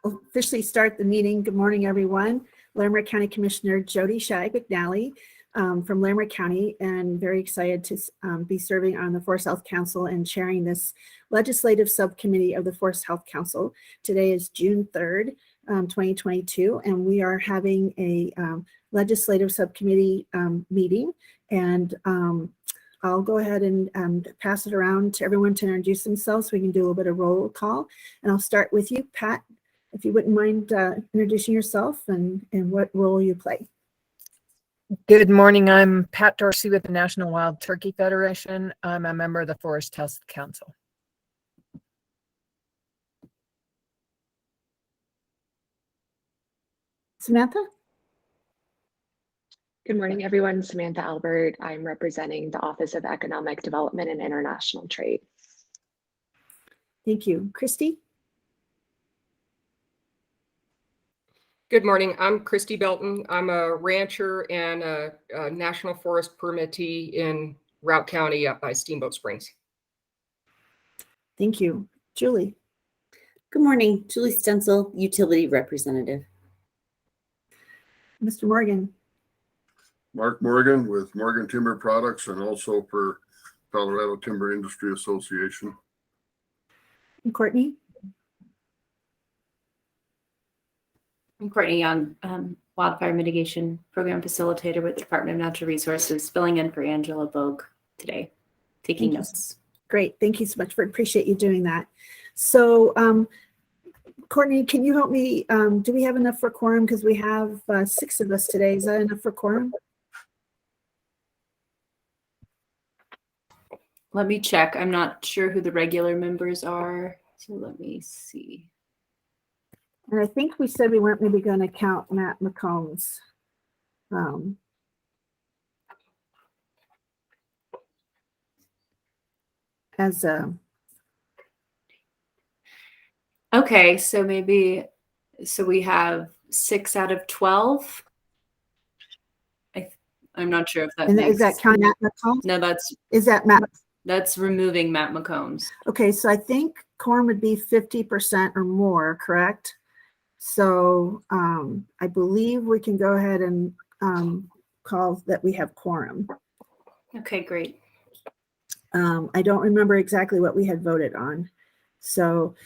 officially start the meeting. Good morning, everyone. Larimer County Commissioner Jody Shag McNally from Larimer County, and very excited to be serving on the Forest Health Council and chairing this legislative subcommittee of the Forest Health Council. Today is June 3rd, 2022, and we are having a legislative subcommittee meeting, and I'll go ahead and pass it around to everyone to introduce themselves so we can do a little bit of roll call. And I'll start with you, Pat, if you wouldn't mind introducing yourself and what role you play. Good morning. I'm Pat Dorsey with the National Wild Turkey Federation. I'm a member of the Forest Health Council. Samantha? Good morning, everyone. Samantha Albert. I'm representing the Office of Economic Development and International Trade. Thank you. Christy? Good morning. I'm Christy Belton. I'm a rancher and a National Forest permittee in Routt County up by Steamboat Springs. Thank you. Julie? Good morning. Julie Stencil, Utility Representative. Mr. Morgan? Mark Morgan with Morgan Timber Products and also for Colorado Timber Industry Association. And Courtney? I'm Courtney Young, Wildfire Mitigation Program Facilitator with the Department of Natural Resources, filling in for Angela Bogue today, taking notes. Great. Thank you so much. Appreciate you doing that. So, Courtney, can you help me? Do we have enough for quorum? Because we have 6 of us today. Is that enough for quorum? Let me check. I'm not sure who the regular members are, so let me see. And I think we said we weren't maybe going to count Matt McCombs. As a Okay, so we have 6 out of 12. I'm not sure if that and makes is that counting Matt McCombs? No, Is that Matt? that's removing Matt McCombs. Okay, so I think quorum would be 50% or more, correct? So I believe we can go ahead and call that we have quorum. Okay, great. I don't remember exactly what we had voted on. So,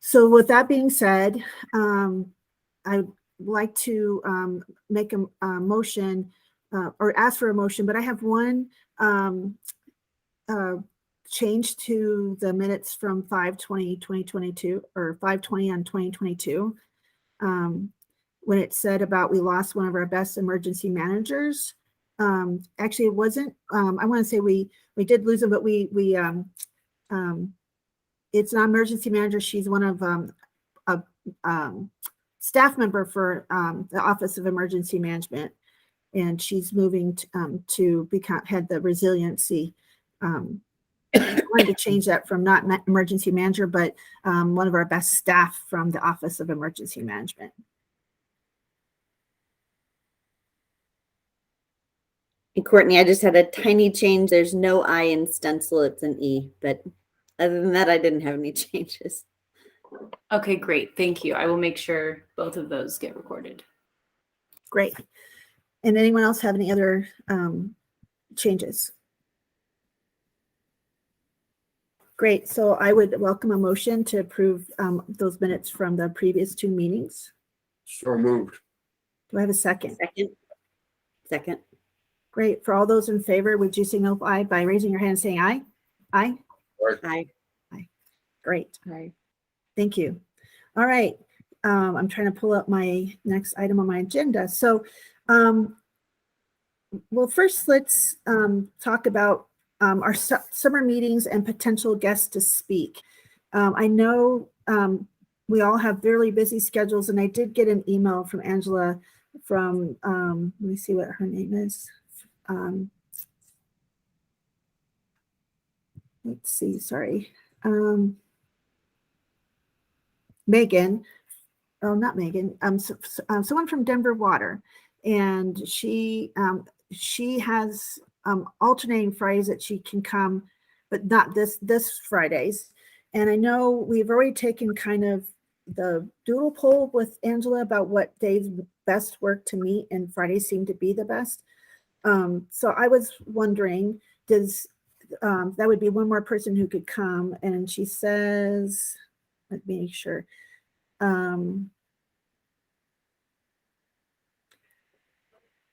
so with that being said, I'd like to make a motion or ask for a motion, but I have one change to the minutes from 5/20/2022 or 5/20 on 2022. When it said about we lost one of our best emergency managers. Actually, it wasn't. I want to say we did lose him, but it's an emergency manager. She's one of a staff member for the Office of Emergency Management, and she's moving to become head the resiliency. I wanted to change that from not emergency manager, but one of our best staff from the Office of Emergency Management. And Courtney, I just had a tiny change. There's no I in stencil, it's an E. But other than that, I didn't have any changes. Okay, great. Thank you. I will make sure both of those get recorded. Great. And anyone else have any other changes? Great. So I would welcome a motion to approve those minutes from the previous 2 meetings. So moved. Do I have a second? Second. Great. For all those in favor, would you signify by raising your hand and saying aye? Aye? Aye. Great. Right. Thank you. All right. I'm trying to pull up my next item on my agenda. So, well, first let's talk about our summer meetings and potential guests to speak. I know we all have really busy schedules, and I did get an email from Angela from, let me see what her name is. Let's see, sorry. Megan, oh, not Megan, someone from Denver Water, and she has alternating Fridays that she can come, but not this Fridays. And I know we've already taken kind of the doodle poll with Angela about what days best work to meet, and Fridays seem to be the best. So I was wondering, does that would be one more person who could come? And she says, let me make sure.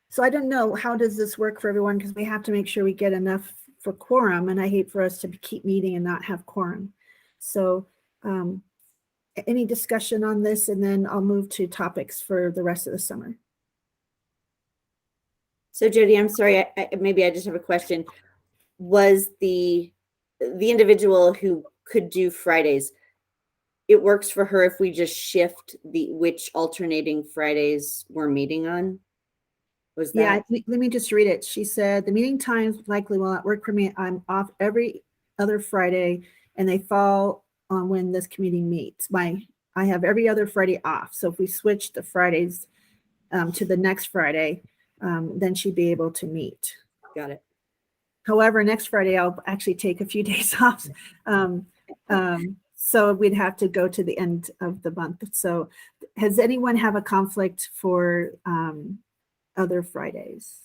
So I don't know, how does this work for everyone? Because we have to make sure we get enough for quorum, and I hate for us to keep meeting and not have quorum. So any discussion on this, and then I'll move to topics for the rest of the summer. So Jody, I'm sorry, maybe I just have a question. Was the individual who could do Fridays, it works for her if we just shift which alternating Fridays we're meeting on? Was Yeah, that? let me just read it. She said, the meeting times likely will not work for me. I'm off every other Friday, and they fall on when this committee meets. I have every other Friday off. So if we switch the Fridays to the next Friday, then she'd be able to meet. Got it. However, next Friday, I'll actually take a few days off. So we'd have to go to the end of the month. So has anyone have a conflict for other Fridays?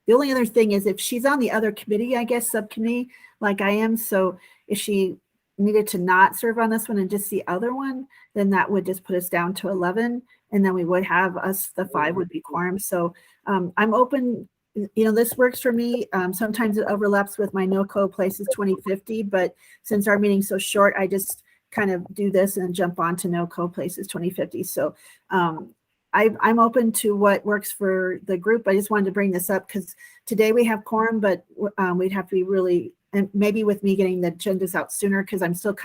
The only other thing is if she's on the other committee, I guess, subcommittee, like I am. So if she needed to not serve on this one and just the other one, then that would just put us down to 11. And then we would have the 5 would be quorum. So I'm open. This works for me. Sometimes it overlaps with my NOCO Places 2050, but since our meeting's so short, I just kind of do this and jump on to NOCO Places 2050. So I'm open to what works for the group. I just wanted to bring this up because today we have quorum, but we'd have to be really, and maybe with me getting the agendas out sooner, because I'm still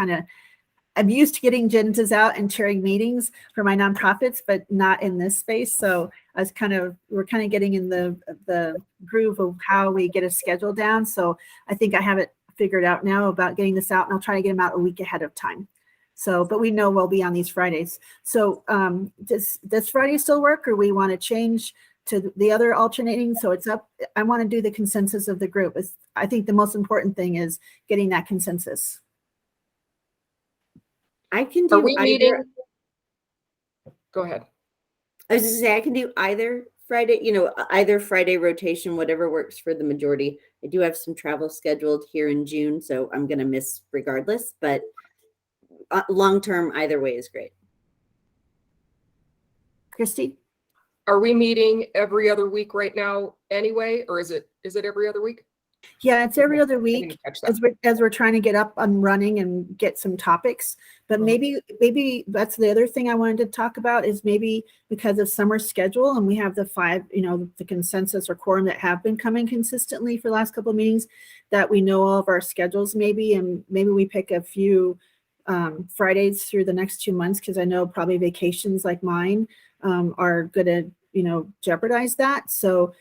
I'm used to getting agendas out and chairing meetings for my nonprofits, but not in this space. So we're kind of getting in the groove of how we get a schedule down. So I think I have it figured out now about getting this out, and I'll try to get them out a week ahead of time. So, but we know we'll be on these Fridays. So does Friday still work, or we want to change to the other alternating? So it's up. I want to do the consensus of the group. I think the most important thing is getting that consensus. I can Are do we either. meeting? Go ahead. I was just say I can do either Friday, either Friday rotation, whatever works for the majority. I do have some travel scheduled here in June, so I'm going to miss regardless, but long term, either way is great. Christy? Are we meeting every other week right now anyway, or is it every other week? Yeah, it's every other I week didn't catch that. as we're trying to get up and running and get some topics. But maybe that's the other thing I wanted to talk about is maybe because of summer schedule and we have the 5, the consensus or quorum that have been coming consistently for the last couple of meetings, that we know all of our schedules maybe, and maybe we pick a few Fridays through the next 2 months, because I know probably vacations like mine are going to, jeopardize that. So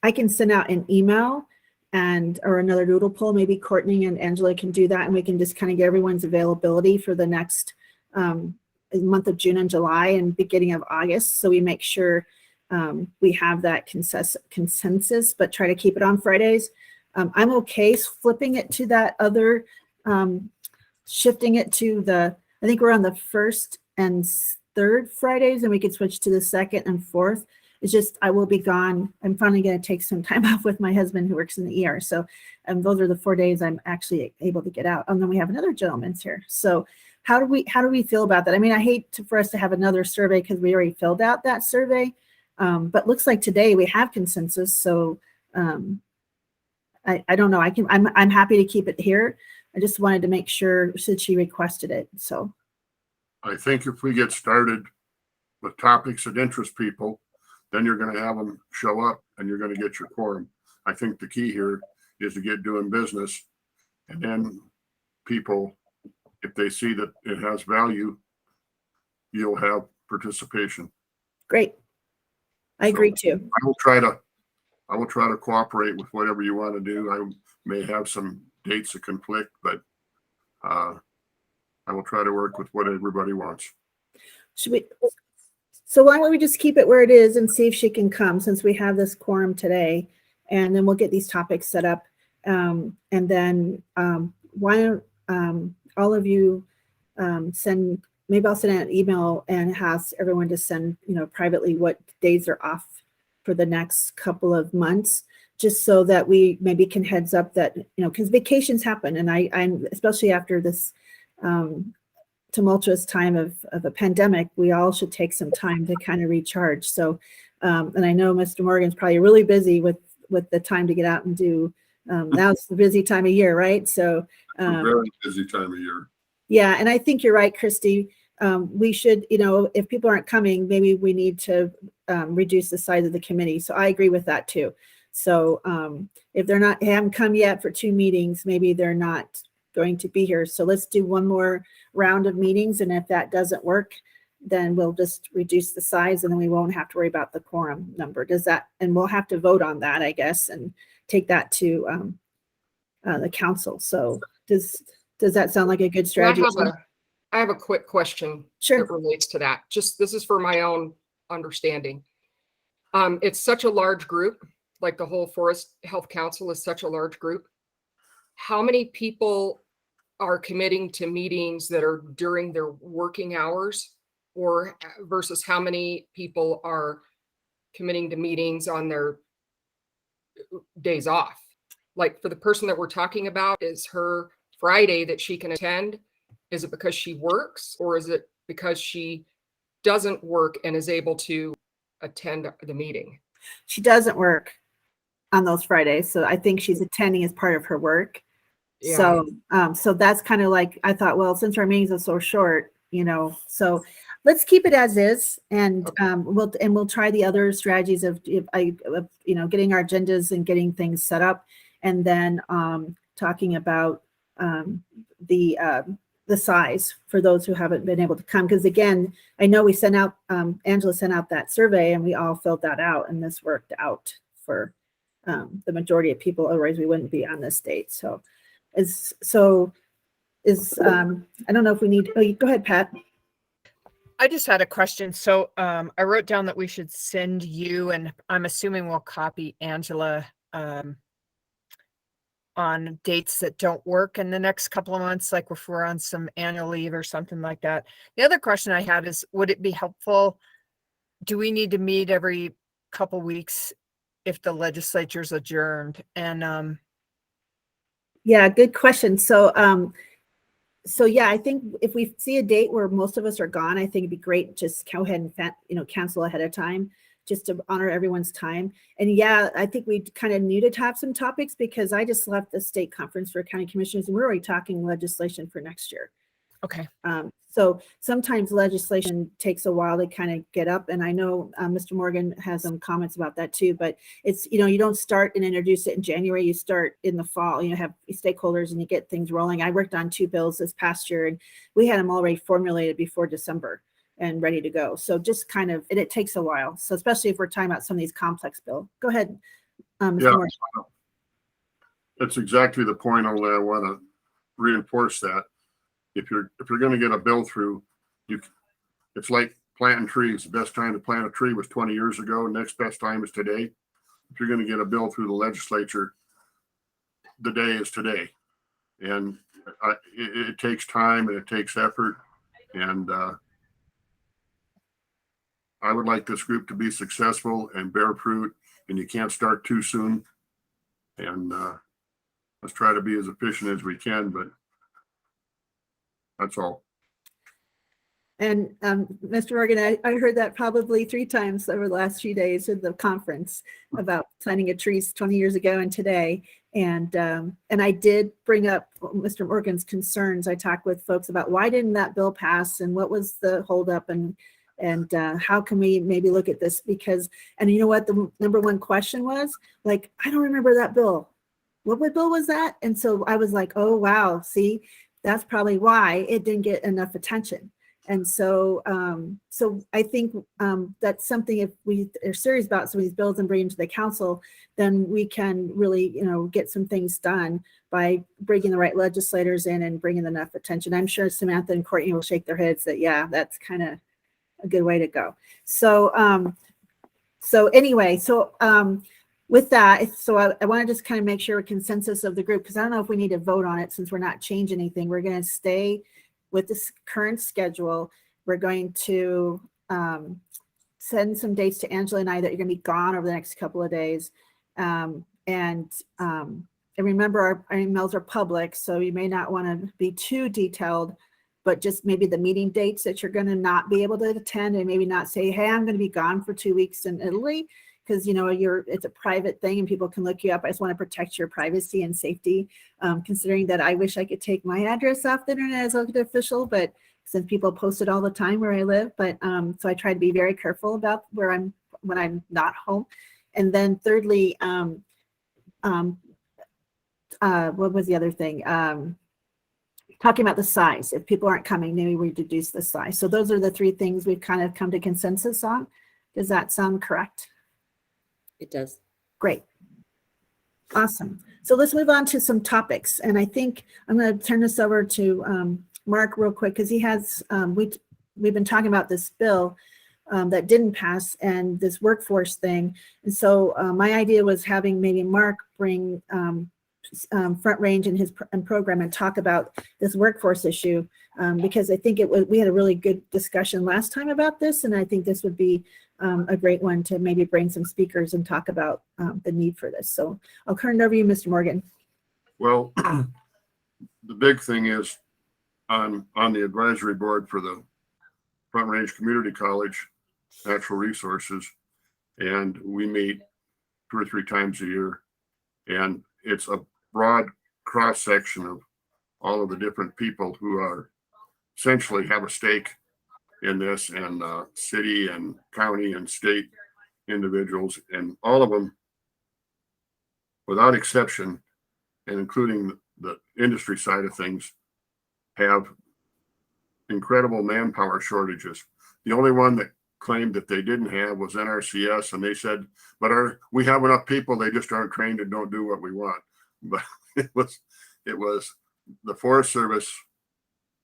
I can send out an email or another doodle poll. Maybe Courtney and Angela can do that, and we can just kind of get everyone's availability for the next month of June and July and beginning of August. So we make sure we have that consensus, but try to keep it on Fridays. I'm okay flipping it to that other, shifting it to I think we're on the 1st and 3rd Fridays, and we could switch to the 2nd and 4th. It's just, I will be gone. I'm finally going to take some time off with my husband who works in the ER. So those are the 4 days I'm actually able to get out. And then we have another gentleman's here. So how do we feel about that? I mean, I hate for us to have another survey because we already filled out that survey. But looks like today we have consensus. So I don't know. I'm happy to keep it here. I just wanted to make sure since she requested it. So I think if we get started with topics that interest people, then you're going to have them show up and you're going to get your quorum. I think the key here is to get doing business, and then people, if they see that it has value, you'll have participation. great. I agree too. I will try to cooperate with whatever you want to do. I may have some dates that conflict, but I will try to work with what everybody wants. So why don't we just keep it where it is and see if she can come, since we have this quorum today, and then we'll get these topics set up. And then why don't all of you maybe I'll send out an email and ask everyone to send, privately what days are off for the next couple of months, just so that we maybe can heads up that, because vacations happen. And I'm especially after this tumultuous time of a pandemic, we all should take some time to kind of recharge. So, and I know Mr. Morgan's probably really busy with the time to get out and do, now it's the busy time of year, right? So, A very busy time of year. yeah, and I think you're right, Christy. We should, if people aren't coming, maybe we need to reduce the size of the committee. So I agree with that too. So if haven't come yet for 2 meetings, maybe they're not going to be here. So let's do one more round of meetings. And if that doesn't work, then we'll just reduce the size and then we won't have to worry about the quorum number. And we'll have to vote on that, I guess, and take that to the council. So does that sound like a good strategy? I have a quick question Sure. that relates to that. This is for my own understanding. It's such a large group, like the whole Forest Health Council is such a large group. How many people are committing to meetings that are during their working hours, or versus how many people are committing to meetings on their days off? Like for the person that we're talking about, is her Friday that she can attend, is it because she works, or is it because she doesn't work and is able to attend the meeting? She doesn't work on those Fridays, so I think she's attending as part of her work. Yeah. So that's kind of like, I thought, well, since our meetings are so short, so let's keep it as is, and we'll try the other strategies of getting our agendas and getting things set up, and then talking about the size for those who haven't been able to come. Because again, I know we sent out, Angela sent out that survey and we all filled that out, and this worked out for the majority of people. Otherwise we wouldn't be on this date. So I don't know if we need, go ahead, Pat. I just had a question. So I wrote down that we should send you, and I'm assuming we'll copy Angela on dates that don't work in the next couple of months, like if we're on some annual leave or something like that. The other question I had is, would it be helpful? Do we need to meet every couple weeks if the legislature's adjourned? And yeah, good question. So yeah, I think if we see a date where most of us are gone, I think it'd be great just go ahead and cancel ahead of time, just to honor everyone's time. And yeah, I think we kind of needed to have some topics, because I just left the state conference for county commissioners and we're already talking legislation for next year. okay. So sometimes legislation takes a while to kind of get up. And I know Mr. Morgan has some comments about that too, but it's, you don't start and introduce it in January, you start in the fall, have stakeholders and you get things rolling. I worked on 2 bills this past year and we had them already formulated before December and ready to go. So just kind of, and it takes a while. So especially if we're talking about some of these complex bills. Go ahead, Mr. Yeah, Morgan. that's exactly the point. Only I want to reinforce that. If you're going to get a bill through, it's like planting trees. The best time to plant a tree was 20 years ago. Next best time is today. If you're going to get a bill through the legislature, the day is today. And it takes time and it takes effort. And I would like this group to be successful and bear fruit, and you can't start too soon. And let's try to be as efficient as we can, but that's all. And Mr. Morgan, I heard that probably 3 times over the last few days of the conference about planting of trees 20 years ago and today. And I did bring up Mr. Morgan's concerns. I talked with folks about why didn't that bill pass and what was the holdup, and how can we maybe look at this? Because, and you know what the number one question was? Like, I don't remember that bill. What bill was that? And so I was like, oh, wow, see, that's probably why it didn't get enough attention. And so, so I think that's something, if we are serious about some of these bills and bring them to the council, then we can really, get some things done by bringing the right legislators in and bringing enough attention. I'm sure Samantha and Courtney will shake their heads that, yeah, that's kind of a good way to go. So, anyway, with that, so I want to just kind of make sure a consensus of the group, because I don't know if we need to vote on it since we're not changing anything. We're going to stay with this current schedule. We're going to send some dates to Angela and I that you're going to be gone over the next couple of days. And remember, our emails are public, so you may not want to be too detailed, but just maybe the meeting dates that you're going to not be able to attend, and maybe not say, hey, I'm going to be gone for 2 weeks in Italy, because it's a private thing and people can look you up. I just want to protect your privacy and safety, considering that I wish I could take my address off the internet as elected official, but since people post it all the time where I live, but so I try to be very careful about when I'm not home. And then thirdly, what was the other thing? Talking about the size. If people aren't coming, maybe we reduce the size. So those are the three things we've kind of come to consensus on. Does that sound correct? It does. Great. Awesome. So let's move on to some topics. And I think I'm going to turn this over to Mark real quick, because he has, we've been talking about this bill that didn't pass and this workforce thing. And so my idea was having maybe Mark bring Front Range and his program and talk about this workforce issue, because I think we had a really good discussion last time about this, and I think this would be a great one to maybe bring some speakers and talk about the need for this. So I'll turn it over to you, Mr. Morgan. Well, the big thing is on the advisory board for the Front Range Community College Natural Resources, and we meet 2 or 3 times a year, and it's a broad cross section of all of the different people who are essentially have a stake in this, and city and county and state individuals, and all of them without exception, and including the industry side of things, have incredible manpower shortages. The only one that claimed that they didn't have was NRCS, and they said, but we have enough people, they just aren't trained and don't do what we want. But it was the Forest Service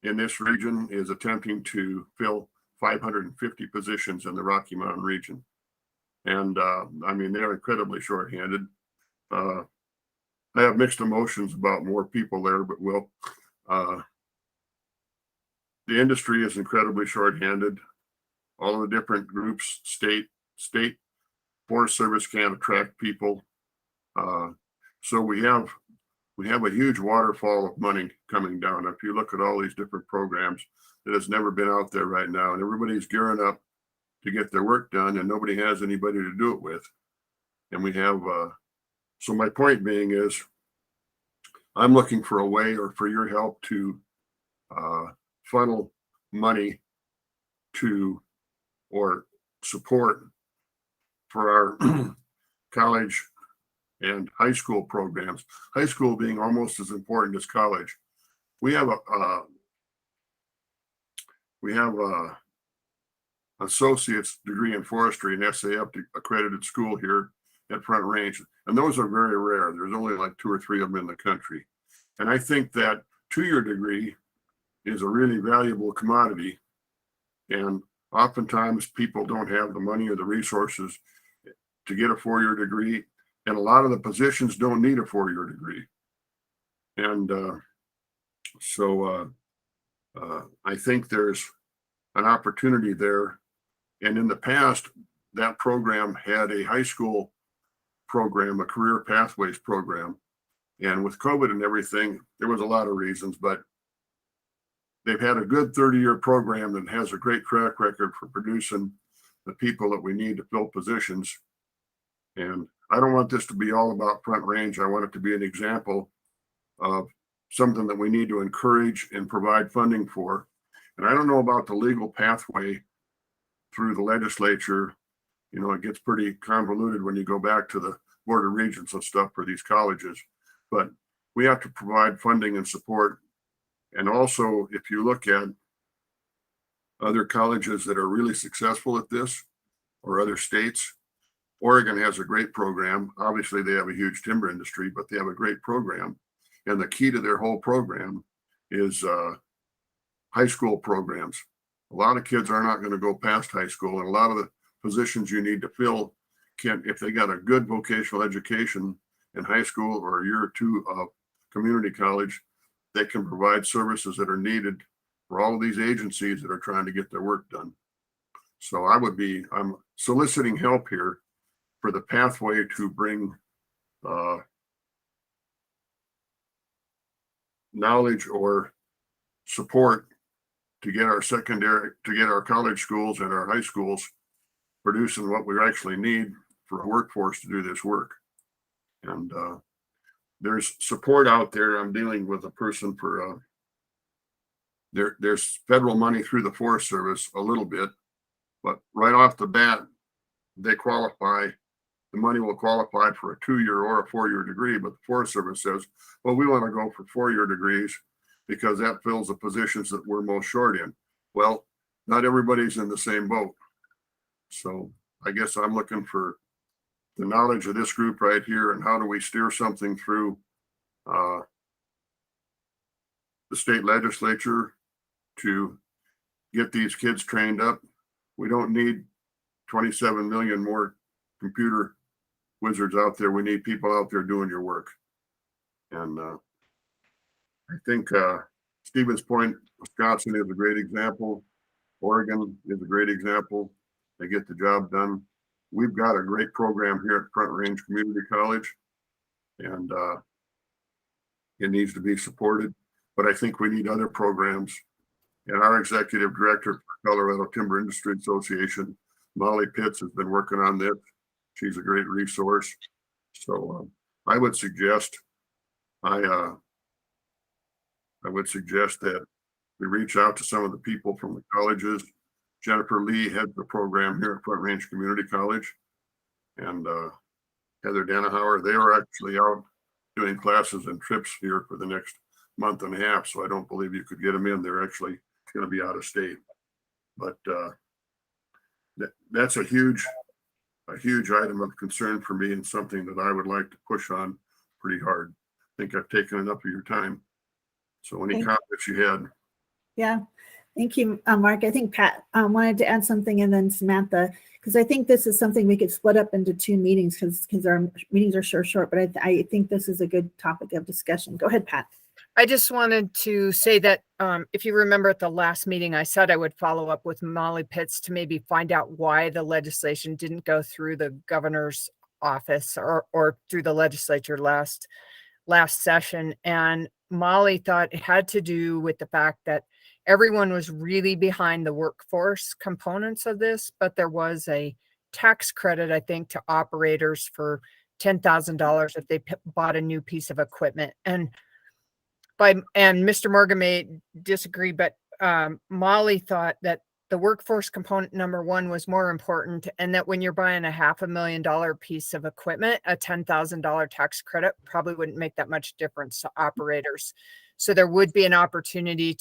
in this region is attempting to fill 550 positions in the Rocky Mountain region. And I mean, they're incredibly shorthanded. I have mixed emotions about more people there, but the industry is incredibly shorthanded. All of the different groups, state Forest Service can't attract people. So we have a huge waterfall of money coming down. If you look at all these different programs, that has never been out there right now, and everybody's gearing up to get their work done, and nobody has anybody to do it with. And we have, so my point being is, I'm looking for a way, or for your help, to funnel money to, or support for our college and high school programs. High school being almost as important as college. We have a associate's degree in forestry and SAF accredited school here at Front Range, and those are very rare. There's only like 2 or 3 of them in the country. And I think that 2-year degree is a really valuable commodity, and oftentimes people don't have the money or the resources to get a 4-year degree, and a lot of the positions don't need a 4-year degree. And so I think there's an opportunity there. And in the past, that program had a high school program, a career pathways program. And with COVID and everything, there was a lot of reasons, but they've had a good 30-year program that has a great track record for producing the people that we need to fill positions. And I don't want this to be all about Front Range. I want it to be an example of something that we need to encourage and provide funding for. And I don't know about the legal pathway through the legislature. You know, it gets pretty convoluted when you go back to the Board of Regents and stuff for these colleges. But we have to provide funding and support. And also, if you look at other colleges that are really successful at this, or other states, Oregon has a great program. Obviously, they have a huge timber industry, but they have a great program. And the key to their whole program is high school programs. A lot of kids are not going to go past high school, and a lot of the positions you need to fill if they got a good vocational education in high school or a year or two of community college, they can provide services that are needed for all of these agencies that are trying to get their work done. So I'm soliciting help here for the pathway to bring knowledge or support to get our college schools and our high schools producing what we actually need for a workforce to do this work. And there's support out there. I'm dealing with a person for there's federal money through the Forest Service a little bit, but right off the bat, they qualify. The money will qualify for a 2-year or a 4-year degree, but the Forest Service says, well, we want to go for 4-year degrees because that fills the positions that we're most short in. Well, not everybody's in the same boat. So I guess I'm looking for the knowledge of this group right here and how do we steer something through the state legislature to get these kids trained up. We don't need 27 million more computer wizards out there. We need people out there doing your work. And I think Stevens Point, Wisconsin is a great example. Oregon is a great example. They get the job done. We've got a great program here at Front Range Community College, and it needs to be supported. But I think we need other programs. And our executive director for Colorado Timber Industry Association, Molly Pitts, has been working on this. She's a great resource. So I would suggest that we reach out to some of the people from the colleges. Jennifer Lee heads the program here at Front Range Community College, and Heather Danahauer. They are actually out doing classes and trips here for the next month and a half. So I don't believe you could get them in. They're actually going to be out of state. But that's a huge item of concern for me and something that I would like to push on pretty hard. I think I've taken enough of your time. So any comments you had? Yeah, thank you, Mark. I think Pat wanted to add something, and then Samantha, because I think this is something we could split up into 2 meetings because our meetings are short, but I think this is a good topic of discussion. Go ahead, Pat. I just wanted to say that if you remember at the last meeting, I said I would follow up with Molly Pitts to maybe find out why the legislation didn't go through the governor's office or through the legislature last session. And Molly thought it had to do with the fact that everyone was really behind the workforce components of this, but there was a tax credit, I think, to operators for $10,000 if they bought a new piece of equipment. And Mr. Morgan may disagree, but Molly thought that the workforce component number one was more important, and that when you're buying a $500,000 piece of equipment, a $10,000 tax credit probably wouldn't make that much difference to operators. So there would be an opportunity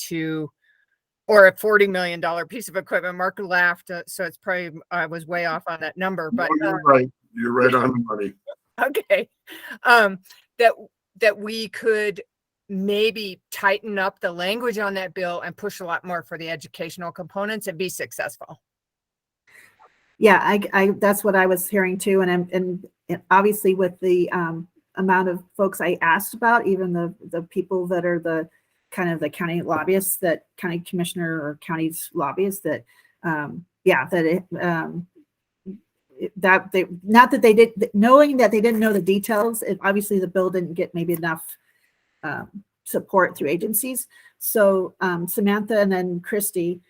or a $40 million piece of equipment. Mark laughed, so it's probably I was way off on that number, but No, you're right. You're right on the money. okay, that we could maybe tighten up the language on that bill and push a lot more for the educational components and be successful. Yeah, I that's what I was hearing too, and obviously with the amount of folks I asked about, even the people that are the kind of the county lobbyists, that county commissioner or county's lobbyists, that not that they did, knowing that they didn't know the details. Obviously the bill didn't get maybe enough support through agencies. So Samantha and then Christy,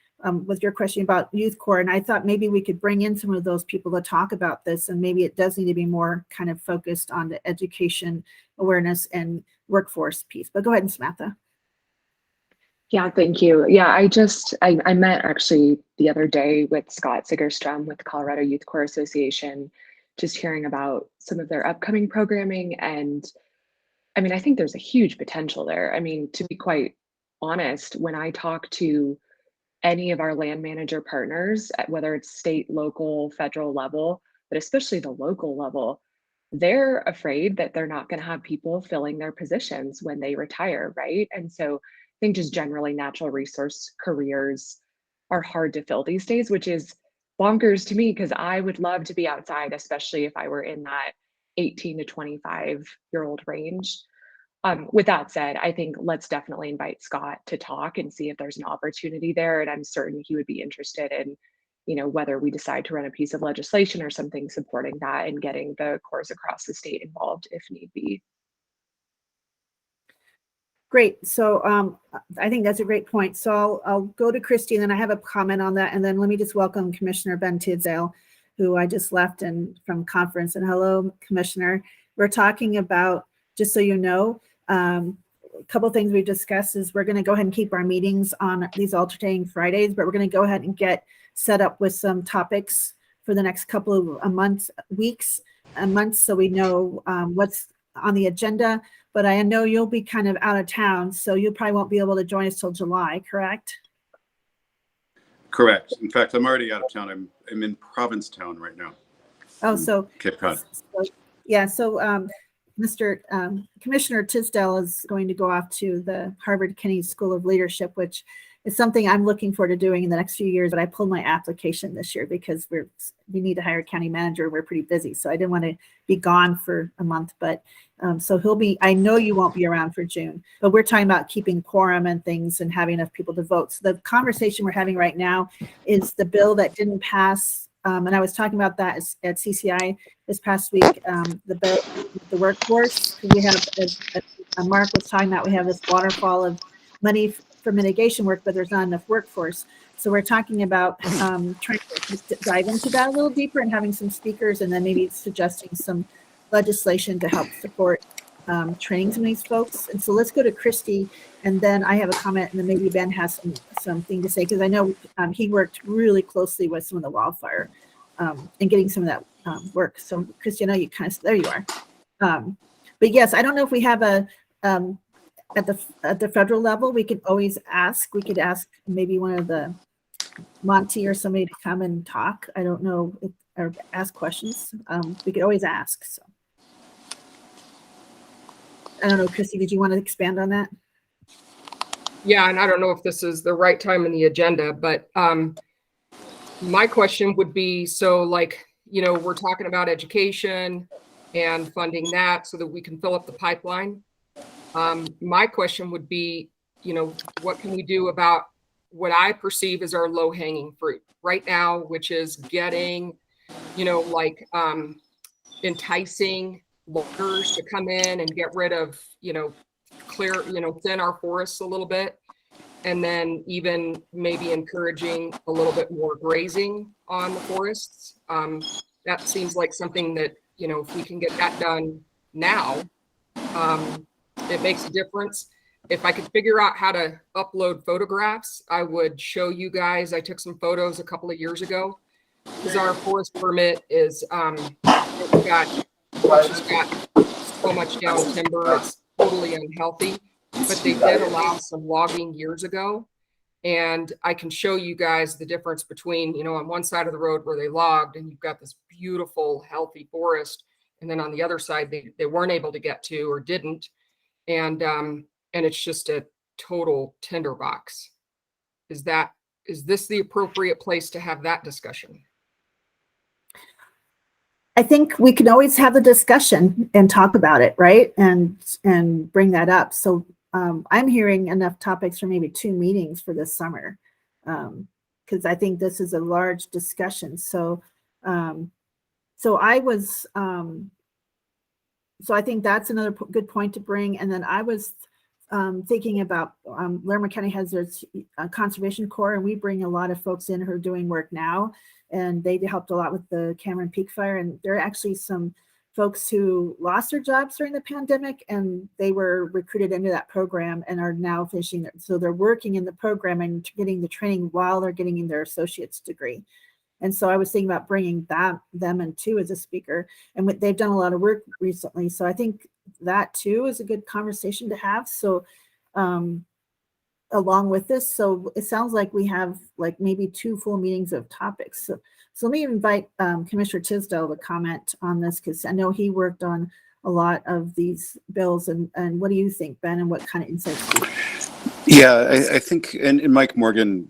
with your question about Youth Corps, and I thought maybe we could bring in some of those people to talk about this, and maybe it does need to be more kind of focused on the education, awareness, and workforce piece. But go ahead, Samantha. Yeah, thank you. Yeah, I met actually the other day with Scott Sigerstrom with the Colorado Youth Corps Association, just hearing about some of their upcoming programming. And I mean, I think there's a huge potential there. I mean, to be quite honest, when I talk to any of our land manager partners, whether it's state, local, federal level, but especially the local level, they're afraid that they're not going to have people filling their positions when they retire, right? And so I think just generally natural resource careers are hard to fill these days, which is bonkers to me because I would love to be outside, especially if I were in that 18 to 25-year-old range. With that said, I think let's definitely invite Scott to talk and see if there's an opportunity there. And I'm certain he would be interested in, whether we decide to run a piece of legislation or something supporting that and getting the Corps across the state involved if need be. Great. So I think that's a great point. So I'll go to Christy and then I have a comment on that. And then let me just welcome Commissioner Ben Tisdale, who I just left from conference. And hello, Commissioner. We're talking about, just so you know, a couple of things we've discussed is we're going to go ahead and keep our meetings on these alternating Fridays, but we're going to go ahead and get set up with some topics for the next couple of weeks and months, so we know what's on the agenda. But I know you'll be kind of out of town, so you probably won't be able to join us till July, correct? Correct. In fact, I'm already out of town. I'm in Provincetown right now. Oh, so Cape Cod. Yeah, so Commissioner Tisdale is going to go off to the Harvard Kennedy School of Leadership, which is something I'm looking forward to doing in the next few years. But I pulled my application this year because we need to hire a county manager. We're pretty busy, so I didn't want to be gone for a month. But so he'll be. I know you won't be around for June, but we're talking about keeping quorum and things and having enough people to vote. So the conversation we're having right now is the bill that didn't pass. And I was talking about that at CCI this past week, the bill, the workforce. We have, as Mark was talking about, we have this waterfall of money for mitigation work, but there's not enough workforce. So we're talking about trying to dive into that a little deeper and having some speakers and then maybe suggesting some legislation to help support training some of these folks. And so let's go to Christy, and then I have a comment, and then maybe Ben has something to say, because I know he worked really closely with some of the wildfire and getting some of that work. So Christy, I know you there you are. But yes, I don't know if we have a at the federal level, we could always ask. We could ask maybe one of the Monty or somebody to come and talk. I don't know or ask questions. We could always ask. So I don't know, Christy, did you want to expand on that? Yeah, and I don't know if this is the right time in the agenda, but my question would be, so like, we're talking about education and funding that so that we can fill up the pipeline. My question would be, what can we do about what I perceive as our low-hanging fruit right now, which is getting, enticing loggers to come in and get rid of, clear, thin our forests a little bit. And then even maybe encouraging a little bit more grazing on the forests. That seems like something that, if we can get that done now, it makes a difference. If I could figure out how to upload photographs, I would show you guys. I took some photos a couple of years ago because our forest permit is, it's got so much down timber. It's totally unhealthy, but they did allow some logging years ago. And I can show you guys the difference between, on one side of the road where they logged and you've got this beautiful, healthy forest. And then on the other side, they weren't able to get to or didn't. And it's just a total tinderbox. Is this the appropriate place to have that discussion? I think we can always have the discussion and talk about it, right? And bring that up. So I'm hearing enough topics for maybe 2 meetings for this summer, because I think this is a large discussion. So so I think that's another good point to bring. And then I was thinking about Larimer County has their Conservation Corps, and we bring a lot of folks in who are doing work now. And they helped a lot with the Cameron Peak Fire. And there are actually some folks who lost their jobs during the pandemic, and they were recruited into that program and are now finishing it. So they're working in the program and getting the training while they're getting in their associate's degree. And so I was thinking about bringing them in too as a speaker. And they've done a lot of work recently. So I think that too is a good conversation to have. So along with this, so it sounds like we have like maybe 2 full meetings of topics. So let me invite Commissioner Tisdale to comment on this, because I know he worked on a lot of these bills. And what do you think, Ben, and what kind of insights do you have? Yeah, I think, and Mike Morgan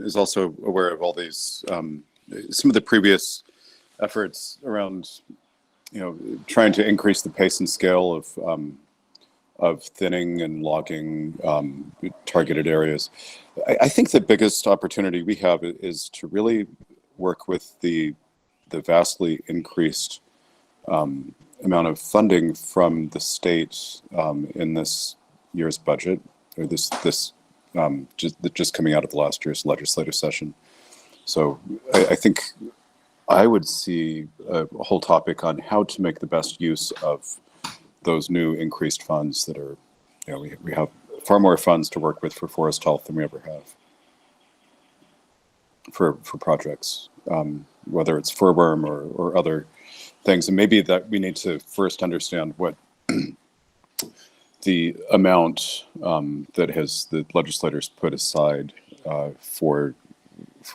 is also aware of all these, some of the previous efforts around, trying to increase the pace and scale of thinning and logging targeted areas. I think the biggest opportunity we have is to really work with the vastly increased amount of funding from the state in this year's budget, or this just coming out of the last year's legislative session. So I think I would see a whole topic on how to make the best use of those new increased funds that are, we have far more funds to work with for forest health than we ever have for projects, whether it's furworm or other things. And maybe that we need to first understand what the amount that the legislators put aside for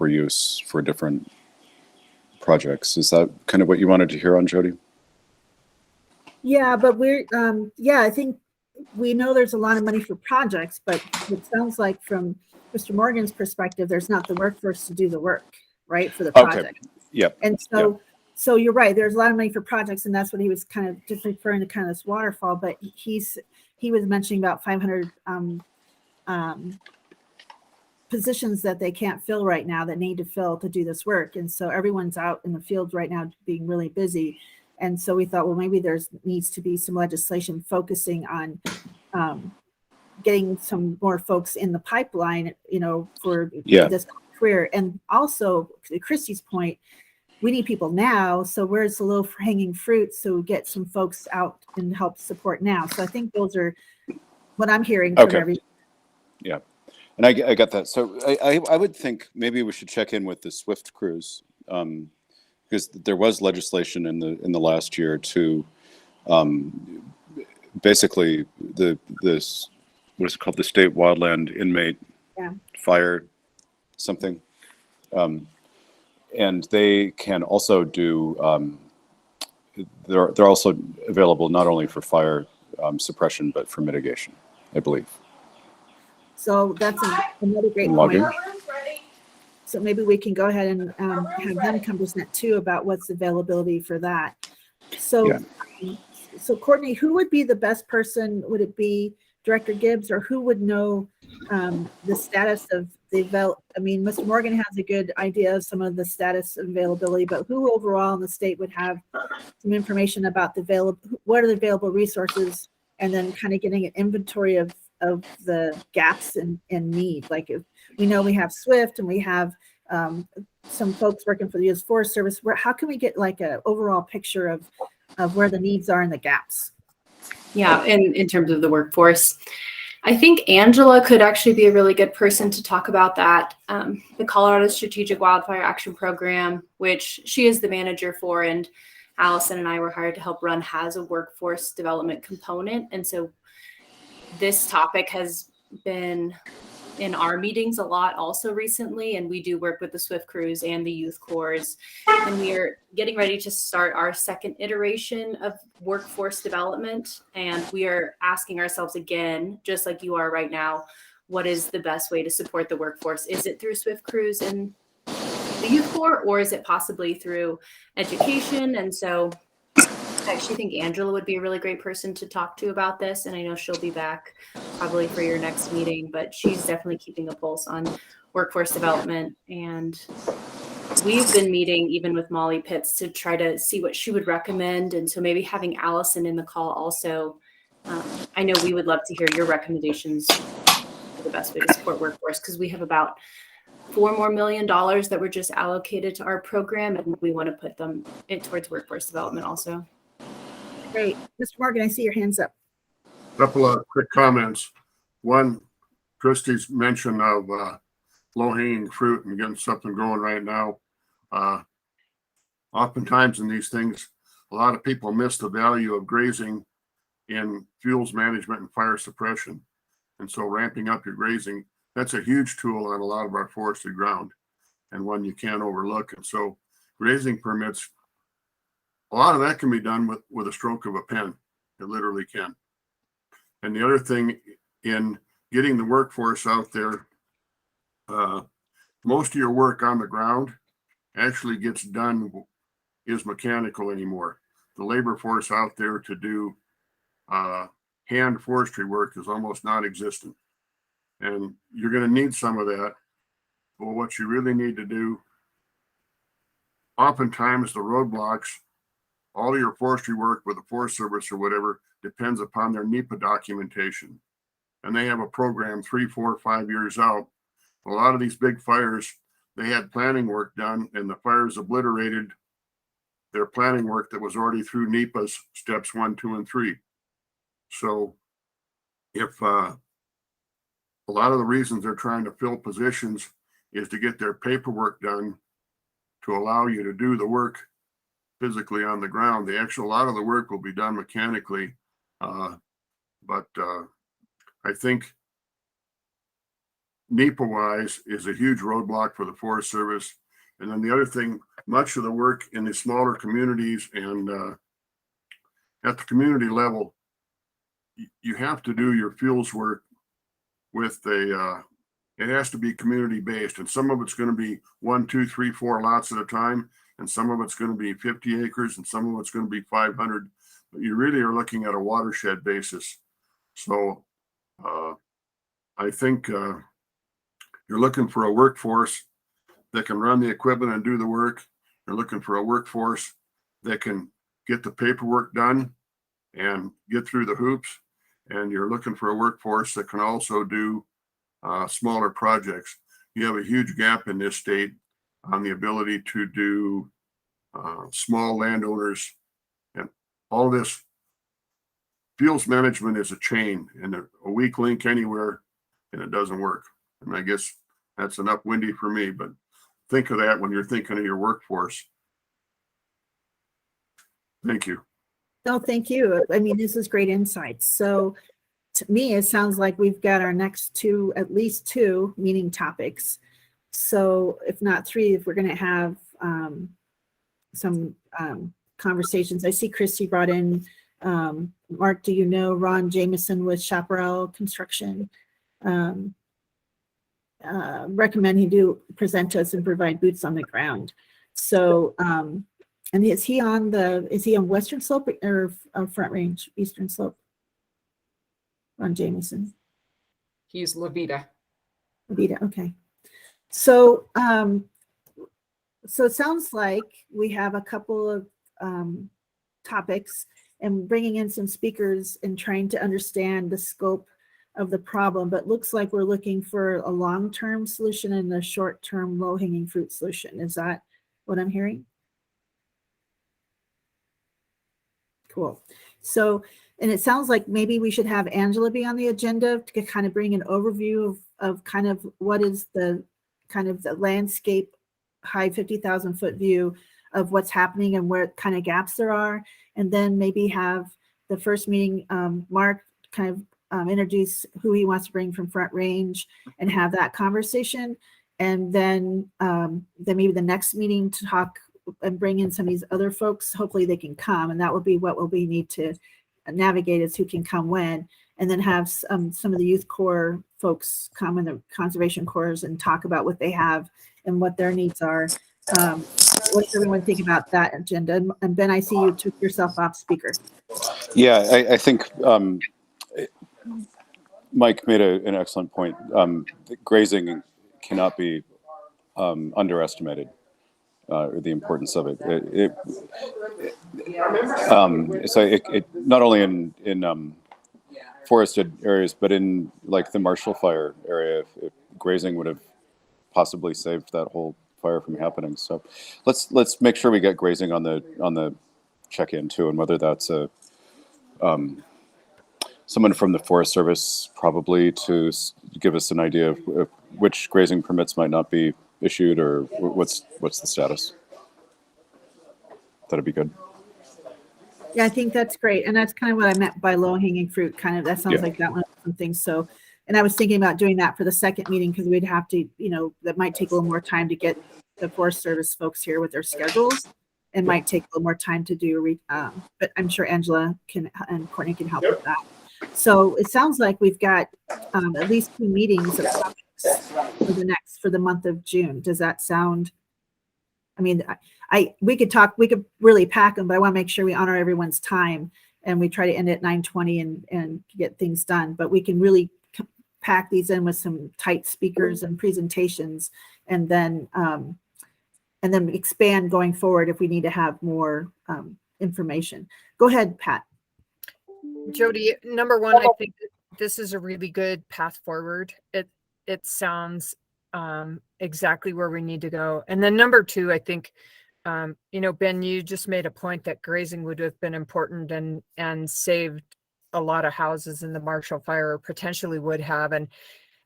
use for different projects. Is that kind of what you wanted to hear on, Jody? Yeah, but I think we know there's a lot of money for projects, but it sounds like from Mr. Morgan's perspective, there's not the workforce to do the work, right, for the project. Okay. Yep. And so you're right, there's a lot of money for projects, and that's what he was kind of just referring to, kind of this waterfall, but he was mentioning about 500 positions that they can't fill right now that need to fill to do this work. And so everyone's out in the field right now being really busy. And so we thought, well, maybe needs to be some legislation focusing on getting some more folks in the pipeline, for this career. And also, to Christy's point, we need people now. So where's the low hanging fruit? So get some folks out and help support now. So I think those are what I'm hearing from everyone. Yeah. And I got that. So I would think maybe we should check in with the SWIFT crews, because there was legislation in the last year to basically this what is it called, the state wildland inmate fire something, and they can also do they're also available not only for fire suppression but for mitigation, I believe. So that's another great point. So maybe we can go ahead and have them come present too about what's availability for that. So, so Courtney, who would be the best person? Would it be Director Gibbs, or who would know the status of the Mr. Morgan has a good idea of some of the status of availability, but who overall in the state would have some information about what are the available resources, and then kind of getting an inventory of the gaps and need. Like, if we know we have SWIFT and we have some folks working for the U.S. Forest Service, how can we get like an overall picture of where the needs are and the gaps? Yeah, in terms of the workforce, I think Angela could actually be a really good person to talk about that. The Colorado Strategic Wildfire Action Program, which she is the manager for, and Allison and I were hired to help run, has a workforce development component. And so this topic has been in our meetings a lot also recently, and we do work with the SWIFT crews and the youth corps, and we are getting ready to start our second iteration of workforce development. And we are asking ourselves again, just like you are right now, what is the best way to support the workforce? Is it through SWIFT crews and the youth corps, or is it possibly through education? And so I actually think Angela would be a really great person to talk to about this. And I know she'll be back probably for your next meeting, but she's definitely keeping a pulse on workforce development. And we've been meeting even with Molly Pitts to try to see what she would recommend. And so maybe having Allison in the call also. I know we would love to hear your recommendations for the best way to support workforce, because we have about $4 million more that were just allocated to our program, and we want to put them towards workforce development also. Great. Mr. Morgan, I see your hands up. Couple of quick comments. One, Christie's mention of low-hanging fruit and getting something going right now. Oftentimes in these things, a lot of people miss the value of grazing in fuels management and fire suppression. And so ramping up your grazing, that's a huge tool on a lot of our forested ground, and one you can't overlook. And so grazing permits, a lot of that can be done with a stroke of a pen. It literally can. And the other thing in getting the workforce out there, most of your work on the ground actually gets done is mechanical anymore. The labor force out there to do hand forestry work is almost non-existent. And you're going to need some of that. But what you really need to do, oftentimes the roadblocks, all of your forestry work with the Forest Service or whatever depends upon their NEPA documentation. And they have a program 3, 4, 5 years out. A lot of these big fires, they had planning work done and the fires obliterated their planning work that was already through NEPA's steps 1, 2, and 3. So if a lot of the reasons they're trying to fill positions is to get their paperwork done to allow you to do the work physically on the ground. A lot of the work will be done mechanically. But I think NEPA wise is a huge roadblock for the Forest Service. And then the other thing, much of the work in the smaller communities and at the community level, you have to do your fields work with it has to be community based, and some of it's going to be 1, 2, 3, 4 lots at a time, and some of it's going to be 50 acres, and some of it's going to be 500. But you really are looking at a watershed basis. So I think you're looking for a workforce that can run the equipment and do the work. You're looking for a workforce that can get the paperwork done and get through the hoops. And you're looking for a workforce that can also do smaller projects. You have a huge gap in this state on the ability to do small landowners, and all this fields management is a chain and a weak link anywhere and it doesn't work. And I guess that's enough windy for me, but think of that when you're thinking of your workforce. Thank you. No, thank you. I mean, this is great insights. So to me, it sounds like we've got our next at least two meeting topics. So if not 3, if we're going to have some conversations. I see Christy brought in, Mark, do you know Ron Jameson with Chaparral Construction? Recommend he do present to us and provide boots on the ground. So, and is he on Western Slope or Front Range, Eastern Slope? Ron Jameson. He's Levita. Levita, okay. So, so it sounds like we have a couple of topics and bringing in some speakers and trying to understand the scope of the problem, but looks like we're looking for a long-term solution and a short-term low-hanging fruit solution. Is that what I'm hearing? Cool. So, and it sounds like maybe we should have Angela be on the agenda to kind of bring an overview of kind of what is the kind of the landscape, high 50,000 foot view of what's happening and where kind of gaps there are. And then maybe have the first meeting, Mark kind of introduce who he wants to bring from Front Range and have that conversation. And then maybe the next meeting to talk and bring in some of these other folks. Hopefully they can come, and that will be what we need to navigate is who can come when, and then have some of the Youth Corps folks come and the Conservation Corps and talk about what they have and what their needs are. What does everyone think about that agenda? And Ben, I see you took yourself off speaker. Yeah, I think Mike made an excellent point. Grazing cannot be underestimated, or the importance of it. It not only in forested areas, but in like the Marshall Fire area, if grazing would have possibly saved that whole fire from happening. So let's make sure we get grazing on the check-in too, and whether that's someone from the Forest Service probably to give us an idea of which grazing permits might not be issued or what's the status. That'd be good. Yeah, I think that's great. And that's kind of what I meant by low hanging fruit, kind of, that sounds like that one of some things. So, and I was thinking about doing that for the second meeting because we'd have to, that might take a little more time to get the Forest Service folks here with their schedules. It might take a little more time to do, but I'm sure Angela and Courtney can help with that. So it sounds like we've got at least 2 meetings of topics for the month of June. Does that sound I mean, we could really pack them, but I want to make sure we honor everyone's time and we try to end at 9:20 and get things done. But we can really pack these in with some tight speakers and presentations, and then expand going forward if we need to have more information. Go ahead, Pat. Jody, number one, I think this is a really good path forward. It sounds exactly where we need to go. And then number two, I think, Ben, you just made a point that grazing would have been important and saved a lot of houses in the Marshall Fire, or potentially would have. And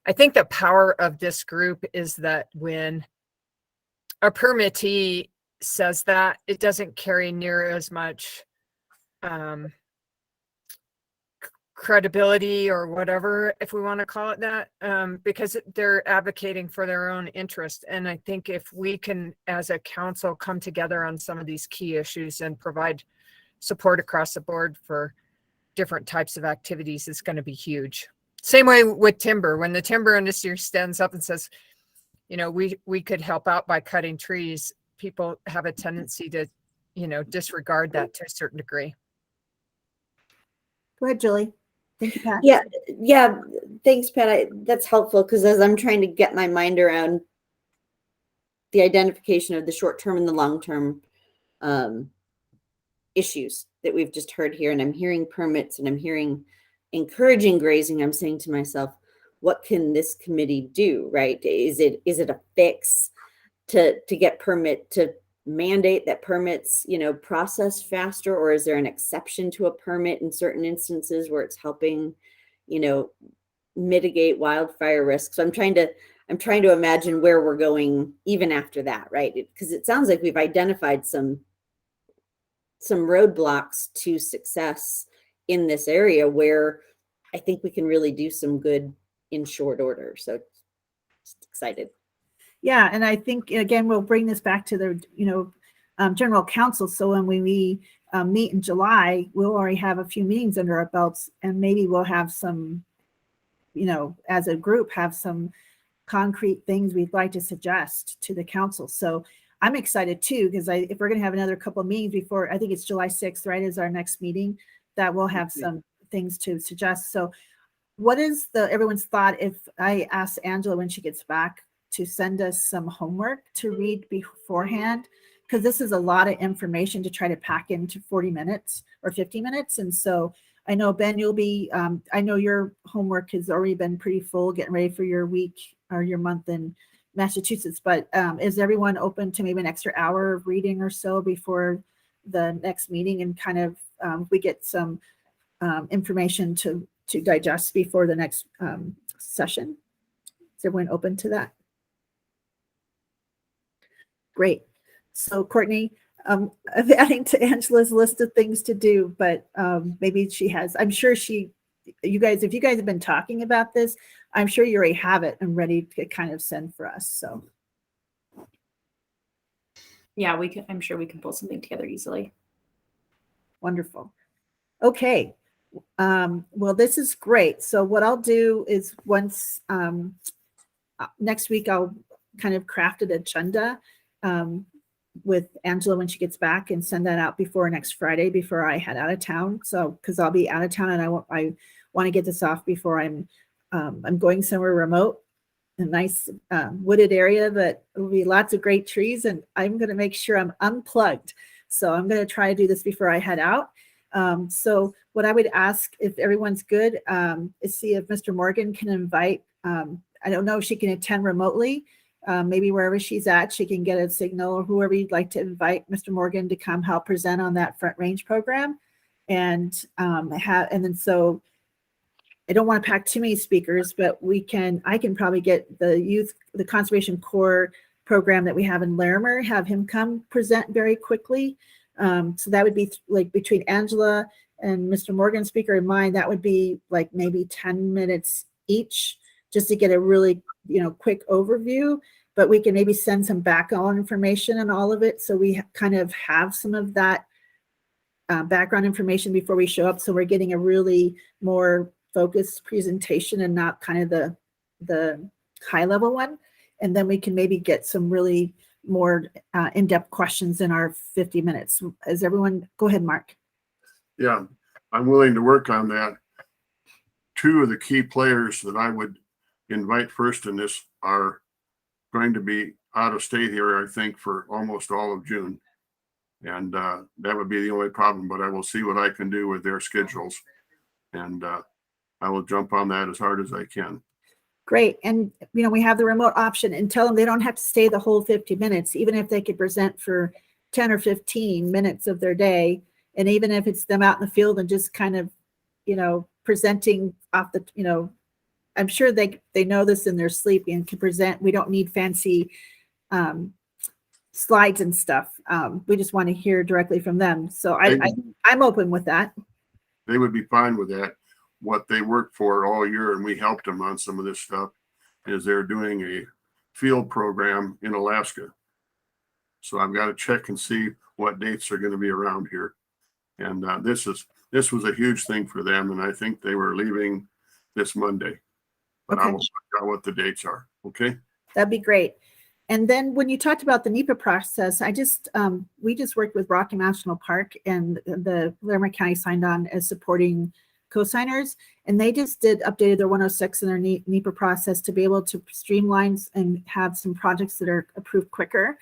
I think the power of this group is that when a permittee says that, it doesn't carry near as much credibility or whatever, if we want to call it that, because they're advocating for their own interest. And I think if we can, as a council, come together on some of these key issues and provide support across the board for different types of activities, it's going to be huge. Same way with timber. When the timber industry stands up and says, we could help out by cutting trees, people have a tendency to, disregard that to a certain degree. Go ahead, Julie. Thank you, Pat. Yeah. Thanks, Pat. That's helpful, because as I'm trying to get my mind around the identification of the short-term and the long-term issues that we've just heard here, and I'm hearing permits and I'm hearing encouraging grazing, I'm saying to myself, what can this committee do, right? Is it a fix to get permit, to mandate that permits, process faster, or is there an exception to a permit in certain instances where it's helping, mitigate wildfire risks? So I'm trying to imagine where we're going even after that, right? Because it sounds like we've identified some roadblocks to success in this area where I think we can really do some good in short order. So just excited. Yeah, and I think, again, we'll bring this back to the, general counsel. So when we meet in July, we'll already have a few meetings under our belts, and maybe we'll have some, as a group, have some concrete things we'd like to suggest to the council. So I'm excited too, because if we're going to have another couple of meetings before, I think it's July 6th, right, is our next meeting, that we'll have some things to suggest. So what is everyone's thought if I ask Angela when she gets back to send us some homework to read beforehand? Because this is a lot of information to try to pack into 40 minutes or 50 minutes. And so I know, Ben, you'll be, I know your homework has already been pretty full, getting ready for your week or your month in Massachusetts, but is everyone open to maybe an extra hour of reading or so before the next meeting, and kind of we get some information to digest before the next session? Is everyone open to that? Great. So Courtney, I'm adding to Angela's list of things to do, but maybe she has, I'm sure if you guys have been talking about this, I'm sure you already have it and ready to kind of send for us. So Yeah, I'm sure we can pull something together easily. wonderful. Okay. Well, this is great. So what I'll do is once next week, I'll kind of craft an agenda with Angela when she gets back, and send that out before next Friday, before I head out of town. So, because I'll be out of town, and I want to get this off before I'm going somewhere remote, a nice wooded area, but there will be lots of great trees, and I'm going to make sure I'm unplugged. So I'm going to try to do this before I head out. So what I would ask, if everyone's good, is see if Mr. Morgan can invite, I don't know if she can attend remotely. Maybe wherever she's at, she can get a signal, or whoever you'd like to invite Mr. Morgan to come help present on that Front Range program. And then so I don't want to pack too many speakers, but I can probably get the Conservation Corps program that we have in Larimer, have him come present very quickly. So that would be like between Angela and Mr. Morgan speaker and mine, that would be like maybe 10 minutes each, just to get a really, quick overview. But we can maybe send some background information on all of it, so we kind of have some of that background information before we show up. So we're getting a really more focused presentation and not kind of the high level one. And then we can maybe get some really more in-depth questions in our 50 minutes. Is everyone, go ahead, Mark. Yeah, I'm willing to work on that. Two of the key players that I would invite first in this are going to be out of state here, I think, for almost all of June. And that would be the only problem, but I will see what I can do with their schedules. And I will jump on that as hard as I can. Great. And, we have the remote option, and tell them they don't have to stay the whole 50 minutes, even if they could present for 10 or 15 minutes of their day. And even if it's them out in the field and just kind of, presenting off the, I'm sure they know this in their sleep and can present. We don't need fancy slides and stuff. We just want to hear directly from them. So I'm open with that. They would be fine with that. What they worked for all year, and we helped them on some of this stuff, is they're doing a field program in Alaska. So I've got to check and see what dates are going to be around here. And this was a huge thing for them, and I think they were leaving this Monday. But I Okay. will find out what the dates are. Okay. That'd be great. And then when you talked about the NEPA process, we just worked with Rocky National Park, and the Larimer County signed on as supporting co-signers, and they just updated their 106 in their NEPA process to be able to streamline and have some projects that are approved quicker.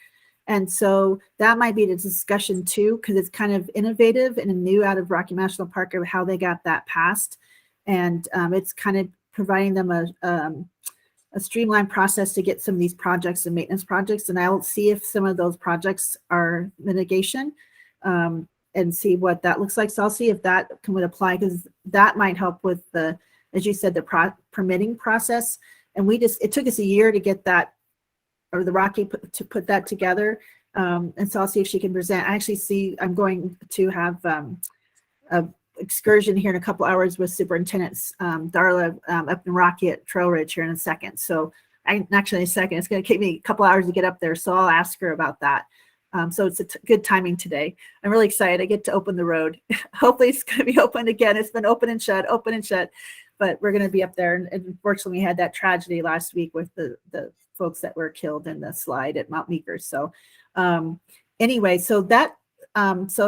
And so that might be the discussion too, because it's kind of innovative and new out of Rocky National Park of how they got that passed. And it's kind of providing them a streamlined process to get some of these projects and maintenance projects. And I'll see if some of those projects are mitigation and see what that looks like. So I'll see if that would apply, because that might help with as you said, the permitting process. And it took us a year to get that, or the Rocky to put that together. And so I'll see if she can present. I actually I'm going to have a excursion here in a couple hours with Superintendent Darla up in Rocky at Trail Ridge here in a second. So it's going to take me a couple hours to get up there. So I'll ask her about that. So it's good timing today. I'm really excited. I get to open the road. Hopefully it's going to be open again. It's been open and shut, but we're going to be up there. And unfortunately we had that tragedy last week with the folks that were killed in the slide at Mount Meeker. So anyway, so that's going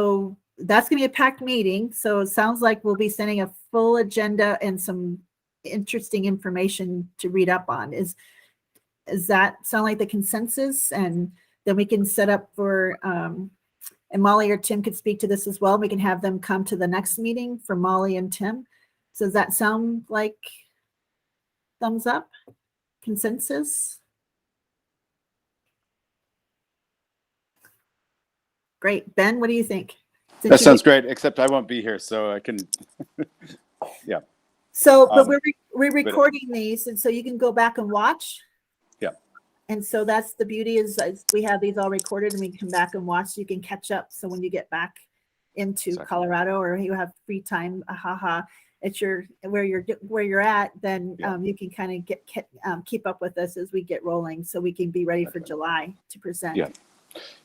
to be a packed meeting. So it sounds like we'll be sending a full agenda and some interesting information to read up on. Does that sound like the consensus? And then we can set up for, and Molly or Tim could speak to this as well. We can have them come to the next meeting for Molly and Tim. So does that sound like thumbs up? Consensus? Great. Ben, what do you think? That sounds great, except I won't be here, so I can, yeah. So, but we're recording these, and so you can go back and watch. Yeah. And so that's the beauty is we have these all recorded, and we can come back and watch. So you can catch up. So when you get back into Colorado, or you have free time, at where you're at, then you can kind of keep up with us as we get rolling, so we can be ready for July to present. Yeah.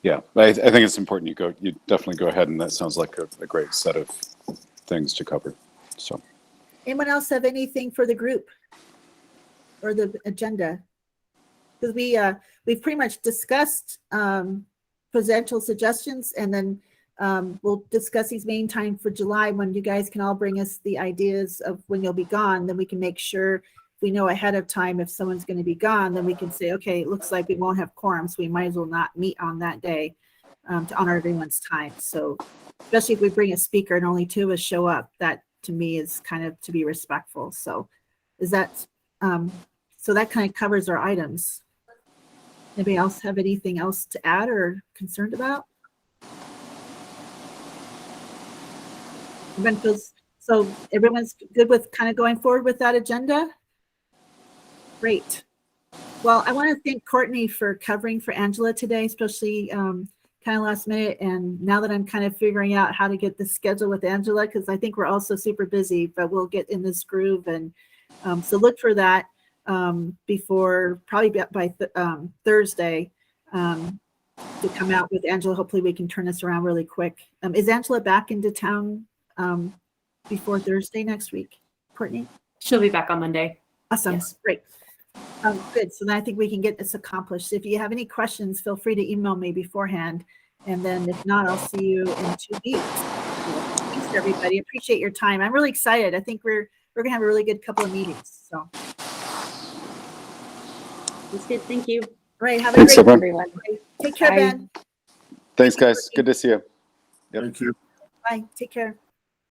Yeah, I think it's important you definitely go ahead, and that sounds like a great set of things to cover. So, anyone else have anything for the group or the agenda? Because we've pretty much discussed potential suggestions, and then we'll discuss these main time for July when you guys can all bring us the ideas of when you'll be gone. Then we can make sure we know ahead of time if someone's going to be gone, then we can say, okay, it looks like we won't have quorum, so we might as well not meet on that day to honor everyone's time. So especially if we bring a speaker and only 2 of us show up, that to me is kind of to be respectful. So is that, so that kind of covers our items. Anybody else have anything else to add or concerned about? So everyone's good with kind of going forward with that agenda? Great. Well, I want to thank Courtney for covering for Angela today, especially kind of last minute. And now that I'm kind of figuring out how to get the schedule with Angela, because I think we're also super busy, but we'll get in this groove. And so look for that before probably by Thursday to come out with Angela. Hopefully we can turn this around really quick. Is Angela back into town before Thursday next week, Courtney? She'll be back on Monday. Awesome. Yes. Great. Good. So then I think we can get this accomplished. If you have any questions, feel free to email me beforehand. And then if not, I'll see you in 2 weeks. Thanks, everybody. Appreciate your time. I'm really excited. I think we're gonna have a really good couple of meetings. So, all That's good. Thank you. right. Have a Thanks, great everyone. day. Take care, Bye. Ben. Thanks, guys. Good to see you. Yep. Thank you. Bye. Take care.